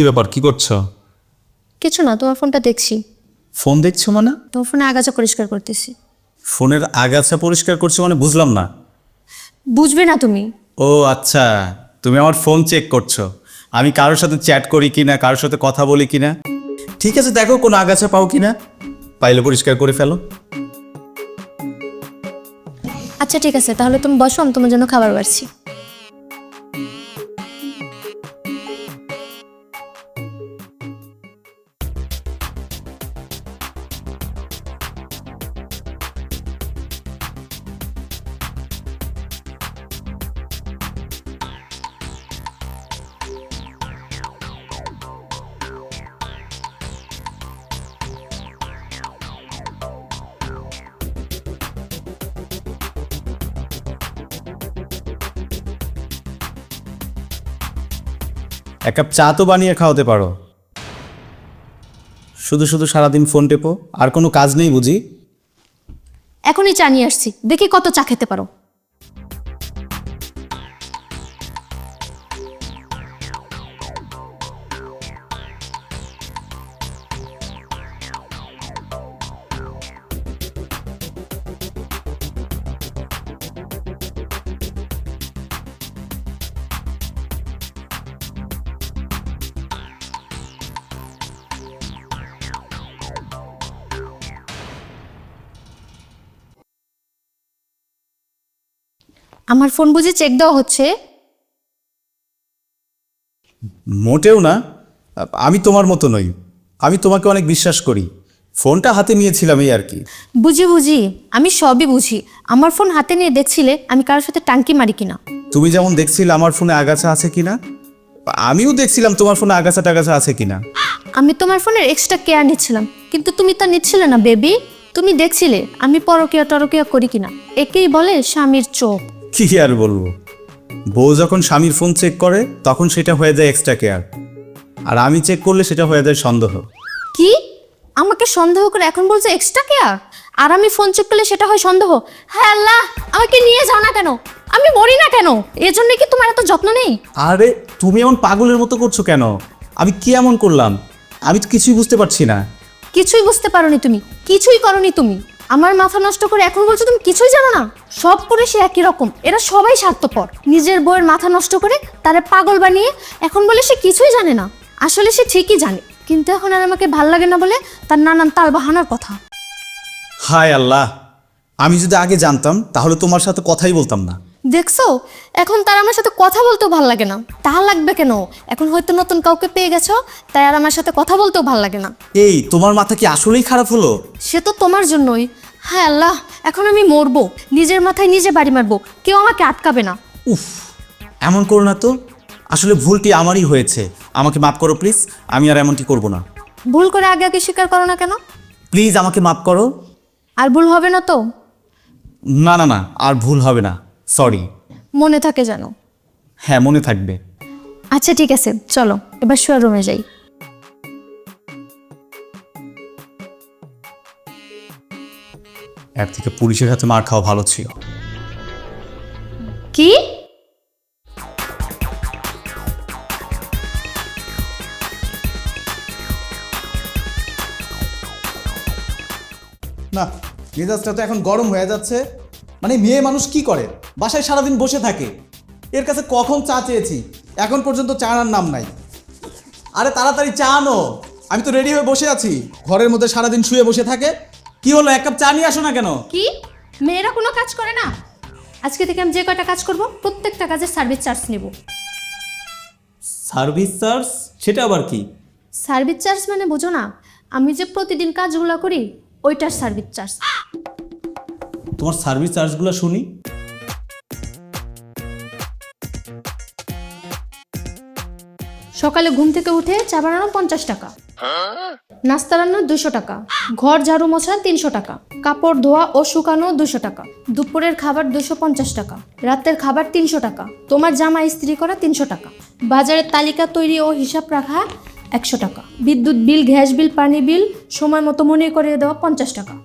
কি ব্যাপার, কি করছো? কিছু না, তোমার ফোনটা দেখছি। ফোন দেখছো মানে? তোমার ফোনে আগাছা পরিষ্কার করতেছি। ফোনের আগাছা পরিষ্কার করছো মানে বুঝলাম না। বুঝবে না তুমি। ও আচ্ছা, তুমি আমার ফোন চেক করছো আমি কারোর সাথে চ্যাট করি কিনা, কারোর সাথে কথা বলি কিনা। ঠিক আছে, দেখো কোনো আগাছা পাও কিনা, পাইলে পরিষ্কার করে ফেলো। আচ্ছা ঠিক আছে, তাহলে তুমি বসো, আমি তোমার জন্য খাবার বাড়ছি। এক কাপ চা তো বানিয়ে খাওয়াতে পারো, শুধু শুধু সারাদিন ফোন টেপো, আর কোনো কাজ নেই বুঝি? এখনই চা নিয়ে আসছি, দেখি কত চা খেতে পারো। আমার ফোন বুঝি চেক দেওয়া হচ্ছে? মোটেও না, আমি তোমার মতো নই, আমি তোমাকে অনেক বিশ্বাস করি। ফোনটা হাতে নিয়েছিলাম এই আর কি। বুঝি বুঝি, আমি সবই বুঝি। আমার ফোন হাতে নিয়ে দেখছিলে আমি কারোর সাথে টাঙ্কি মারি কিনা। তুমি যেমন দেখছিলে আমার ফোনে আগাছা আছে কিনা, আমিও দেখছিলাম তোমার ফোনে আগাছা টাগাছা আছে কিনা। আমি তোমার ফোনের এক্সট্রা কেয়ার নিচ্ছিলাম, কিন্তু তুমি তা নিচ্ছিলে না বেবি। তুমি দেখছিলে আমি পরকিয়া টরকিয়া করি কিনা। একেই বলে স্বামীর চোখ। কি আর বলবো, বউ যখন স্বামীর ফোন চেক করে তখন সেটা হয়ে যায় এক্সট্রা কেয়ার, আর আমি চেক করলে সেটা হয়ে যায় সন্দেহ। কি? আমাকে সন্দেহ করে এখন বলছে এক্সট্রা কেয়ার, আর আমি ফোন চেক করলে সেটা হয় সন্দেহ? হ্যাঁ আল্লাহ, আমাকে নিয়ে যাও না কেন, আমি মরি না কেন, এর জন্য কি তোমার এত যত্ন নেই? আরে তুমি এমন পাগলের মতো করছো কেন? আমি কি এমন করলাম? আমি তো কিছুই বুঝতে পারছি না। কিছুই বুঝতে পারোনি তুমি, কিছুই করনি তুমি। আমার মাথা নষ্ট করে এখন বলছো তুমি কিছুই জানো না। সব পুরুষই একই রকম, এরা সবাই স্বার্থপর। নিজের বউয়ের মাথা নষ্ট করে তারে পাগল বানিয়ে এখন বলে সে কিছুই জানে না। আসলে সে ঠিকই জানে, কিন্তু এখন আর আমাকে ভাল লাগে না বলে তার নানান তাল বাহানার কথা। হায় আল্লাহ, আমি যদি আগে জানতাম তাহলে তোমার সাথে কথাই বলতাম না। দেখছো, এখন তার আমার সাথে কথা বলতেও ভাল লাগে না। তা লাগবে কেন? এখন হয়তো নতুন কাউকে পেয়ে গেছো, তাই আর আমার সাথে কথা বলতেও ভাল লাগে না। এই তোমার মাথা কি আসলেই খারাপ হলো? সে তো তোমার জন্যই। হ্যাঁ আল্লাহ, এখন আমি মরবো, নিজের মাথায় নিজে বাড়ি মারবো, কেউ আমাকে আটকাবে না। উফ, এমন করো না তো, আসলে ভুলটি আমারই হয়েছে, আমাকে মাফ করো প্লিজ, আমি আর এমনটি করব না। ভুল করে আগে আগে স্বীকার করো না কেন? প্লিজ আমাকে মাফ করো। আর ভুল হবে না তো? না না না, আর ভুল হবে না, সরি। মনে থাকে জানো? হ্যাঁ, মনে থাকবে। আচ্ছা ঠিক আছে, চলো এবার শোয়ার রুমে যাই। এর থেকে পুলিশের হাতে মার খাওয়া ভালো ছিল। কি? না, মেজাজটা তো এখন গরম হয়ে যাচ্ছে। মানে মেয়ে মানুষ কি করে, বাসায় সারাদিন বসে থাকে, এর কাছে কখন চা চেয়েছি, এখন পর্যন্ত চা আনার নাম নাই। আরে তাড়াতাড়ি চা আনো, আমি তো রেডি হয়ে বসে আছি। ঘরের মধ্যে সারাদিন শুয়ে বসে থাকে। কি হলো, এক কাপ চা নিয়ে আসো না কেন? কি? মেয়েরা কোনো কাজ করে না? আজকে থেকে আমি যে কয়টা কাজ করব প্রত্যেকটা কাজের সার্ভিস চার্জ নেব। Service charge? সেটা আবার কি? সার্ভিস চার্জ মানে বোঝো না? আমি যে প্রতিদিন কাজগুলো করি ওইটার সার্ভিস চার্জ। তোমার সার্ভিস চার্জগুলো শুনি। সকালে ঘুম থেকে উঠে চা বানানো 50 টাকা, নাস্তা রান্না 200 টাকা, ঘর ঝাড়ু মোছা 300 টাকা, কাপড় ধোয়া ও শুকানো 200 টাকা, দুপুরের খাবার 250 টাকা, রাতের খাবার 300 টাকা, তোমার জামা ইস্ত্রি করা 300 টাকা, বাজারের তালিকা তৈরি ও হিসাব রাখা 100 টাকা, বিদ্যুৎ বিল, গ্যাস বিল, পানি বিল সময় মতো মনে করিয়ে দেওয়া 50 টাকা,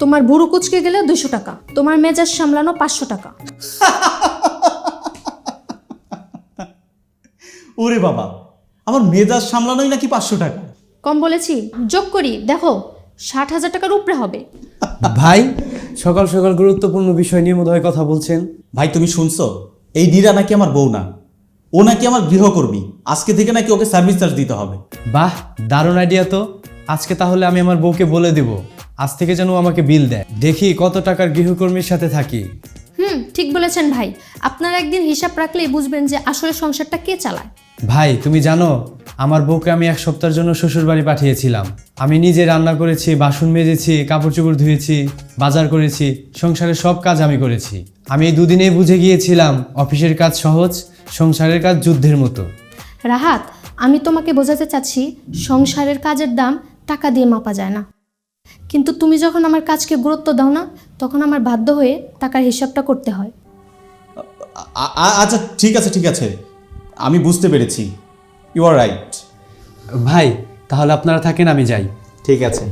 তোমার ভুরু কুচকে গেলে 200 টাকা, তোমার মেজাজ সামলানো 500 টাকা। ওরে বাবা, আমার মেজাজ সামলানোই নাকি 500 টাকা। কম বলেছি? যোগ করি, দেখো 60,000 টাকার উপরে হবে। ভাই, সকাল সকাল গুরুত্বপূর্ণ বিষয় নিয়ে বোধহয় কথা বলছেন। ভাই তুমি শুনছো? এই নীরা নাকি আমার বউ না, ও নাকি আমার গৃহকর্মী। আজকে থেকে নাকি ওকে সার্ভিস চার্জ দিতে হবে। বাহ, দারুণ আইডিয়া তো। আজকে তাহলে আমি আমার বউকে বলে দেব আজ থেকে যেন আমাকে বিল দেয়। দেখি কত টাকার গৃহকর্মীর সাথে থাকি। ঠিক বলেছেন ভাই। আপনারা একদিন হিসাব রাখলেই বুঝবেন যে আসলে সংসারটা কে চালায়। ভাই, তুমি জানো আমার বউকে আমি 1 সপ্তাহের জন্য শ্বশুর বাড়ি পাঠিয়েছিলাম। আমি নিজে রান্না করেছি, বাসন মেজেছি, কাপড় চোপড় ধুয়েছি, বাজার করেছি, সংসারের সব কাজ আমি করেছি। আমি এই 2 দিনেই বুঝে গিয়েছিলাম অফিসের কাজ সহজ, সংসারের কাজ যুদ্ধের মতো। রাহাত, আমি তোমাকে বোঝাতে চাচ্ছি সংসারের কাজের দাম টাকা দিয়ে মাপা যায় না। কিন্তু তুমি যখন আমার কাজকে গুরুত্ব দাও না, তখন আমার বাধ্য হয়ে টাকার হিসাবটা করতে হয়। আচ্ছা ঠিক আছে, আমি বুঝতে পেরেছি। You are right. ভাই, তাহলে আপনারা থাকেন, আমি যাই। ঠিক আছে।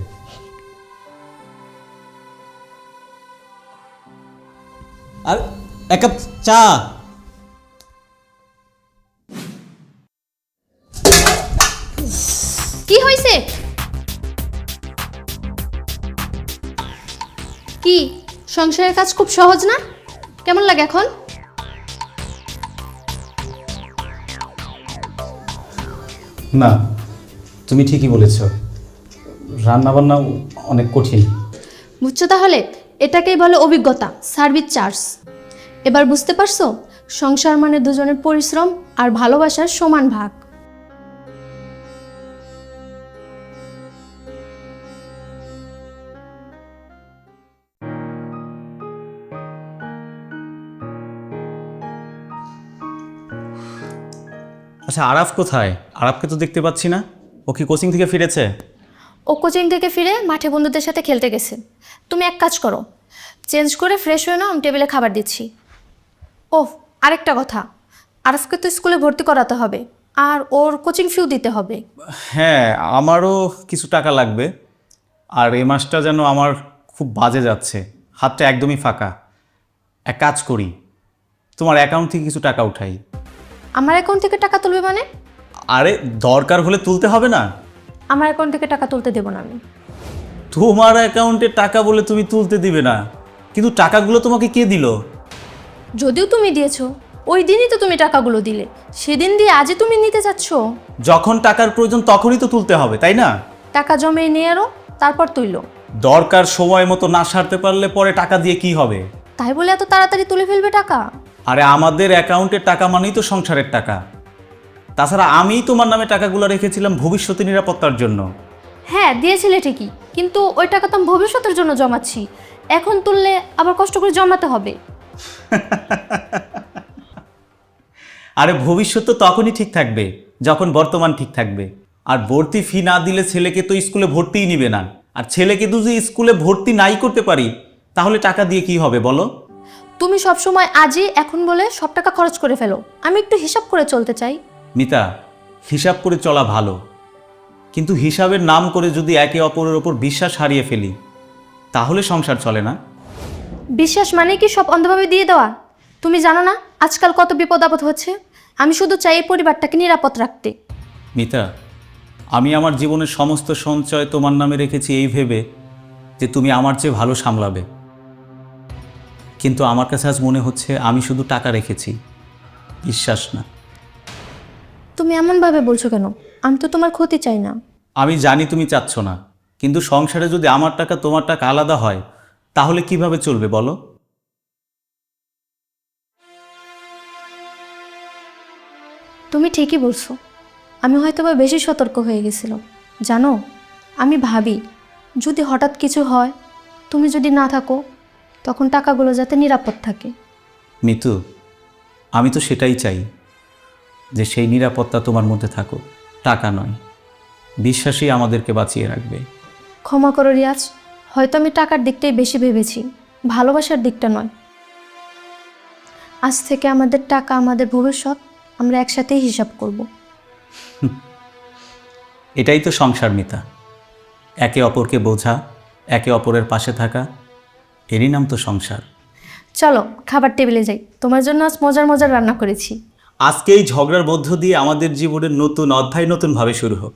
আর 1 কাপ চা। কি হয়েছে? কি সংসারের কাজ খুব সহজ না? কেমন লাগে এখন? না, তুমি ঠিকই বলেছ, রান্নাবান্না অনেক কঠিন। বুঝছো তাহলে? এটাকেই বলে অভিজ্ঞতা, সার্ভিস চার্জ। এবার বুঝতে পারছো সংসার মানে দুজনের পরিশ্রম আর ভালোবাসার সমান ভাগ। আচ্ছা, আরাফ কোথায়? আরাফকে তো দেখতে পাচ্ছি না। ও কি কোচিং থেকে ফিরেছে? ও কোচিং থেকে ফিরে মাঠে বন্ধুদের সাথে খেলতে গেছে। তুমি এক কাজ করো, চেঞ্জ করে ফ্রেশ হয়ে নাও, আমি টেবিলে খাবার দিচ্ছি। ওহ, আরেকটা কথা, আরাফকে তো স্কুলে ভর্তি করাতে হবে আর ওর কোচিং ফিও দিতে হবে। হ্যাঁ, আমারও কিছু টাকা লাগবে। আর এই মাসটা যেন আমার খুব বাজে যাচ্ছে, হাতটা একদমই ফাঁকা। এক কাজ করি, তোমার অ্যাকাউন্ট থেকে কিছু টাকা উঠাই। আমার অ্যাকাউন্ট থেকে টাকা তুলবে মানে? আরে দরকার হলে তুলতে হবে না? আমার অ্যাকাউন্ট থেকে টাকা তুলতে দেবো না আমি। তোমার অ্যাকাউন্টে টাকা বলে তুমি তুলতে দিবে না, কিন্তু টাকাগুলো তোমাকে কে দিল? যদিও তুমি দিয়েছো, ওই দিনই তো তুমি টাকাগুলো দিলে, সেদিন দিয়ে আজই তুমি নিতে চাচ্ছ? যখন টাকার প্রয়োজন তখনই তো তুলতে হবে, তাই না? টাকা জমে নিয়ে এলো, তারপর তুইলো। দরকার সময় মতো না সারতে পারলে পরে টাকা দিয়ে কি হবে? তাই বলে এত তাড়াতাড়ি তুলে ফেলবে টাকা? আরে আমাদের অ্যাকাউন্টের টাকা মানেই তো সংসারের টাকা। তাছাড়া আমিই তোমার নামে টাকাগুলো রেখেছিলাম ভবিষ্যতে নিরাপত্তার জন্য। হ্যাঁ, দিয়েছিলে ঠিকই, কিন্তু ওই টাকা তো আমি ভবিষ্যতের জন্য জমাচ্ছি। এখন তুললে আবার কষ্ট করে জমাতে হবে। আরে ভবিষ্যৎ তো তখনই ঠিক থাকবে যখন বর্তমান ঠিক থাকবে। আর ভর্তি ফি না দিলে ছেলেকে তো স্কুলে ভর্তিই নিবে না। আর ছেলেকে যদি স্কুলে ভর্তি নাই করতে পারি, তাহলে টাকা দিয়ে কি হবে বলো? তুমি সবসময় আজই এখন বলে সব টাকা খরচ করে ফেলো। আমি একটু হিসাব করে চলতে চাই। মিতা, হিসাব করে চলা ভালো, কিন্তু হিসাবের নাম করে যদি একে অপরের ওপর বিশ্বাস হারিয়ে ফেলি, তাহলে সংসার চলে না। বিশ্বাস মানে কি সব অন্ধভাবে দিয়ে দেওয়া? তুমি জানো না আজকাল কত বিপদ আপদ হচ্ছে? আমি শুধু চাই এই পরিবারটাকে নিরাপদ রাখতে। মিতা, আমি আমার জীবনের সমস্ত সঞ্চয় তোমার নামে রেখেছি এই ভেবে যে তুমি আমার চেয়ে ভালো সামলাবে। কিন্তু আমার কাছে আজ মনে হচ্ছে আমি শুধু টাকা রেখেছি, বিশ্বাস না। তুমি এমনভাবে বলছো কেন? আমি তো তোমার ক্ষতি চাই না। আমি জানি তুমি চাচ্ছ না, কিন্তু সংসারে যদি আমার টাকা তোমার টাকা আলাদা হয়, তাহলে কিভাবে চলবে বলো? তুমি ঠিকই বলছো, আমি হয়তোবা বেশি সতর্ক হয়ে গেছিলাম। জানো, আমি ভাবি যদি হঠাৎ কিছু হয়, তুমি যদি না থাকো, তখন টাকাগুলো যাতে নিরাপদ থাকে। মিতু, আমি তো সেটাই চাই, যে সেই নিরাপত্তা তোমার মধ্যে থাকুক, টাকা নয়। বিশ্বাসই আমাদেরকে বাঁচিয়ে রাখবে। ক্ষমা করো রিয়াজ, হয়তো আমি টাকার দিকটাই বেশি ভেবেছি, ভালোবাসার দিকটা নয়। আজ থেকে আমাদের টাকা, আমাদের ভবিষ্যৎ আমরা একসাথেই হিসাব করব। এটাই তো সংসার মিতা, একে অপরকে বোঝা, একে অপরের পাশে থাকা, এরই নাম তো সংসার। চলো খাবার টেবিলে যাই, তোমার জন্য আজ মজার মজার রান্না করেছি। আজকে এই ঝগড়ার মধ্য দিয়ে আমাদের জীবনের নতুন অধ্যায় নতুনভাবে শুরু হোক।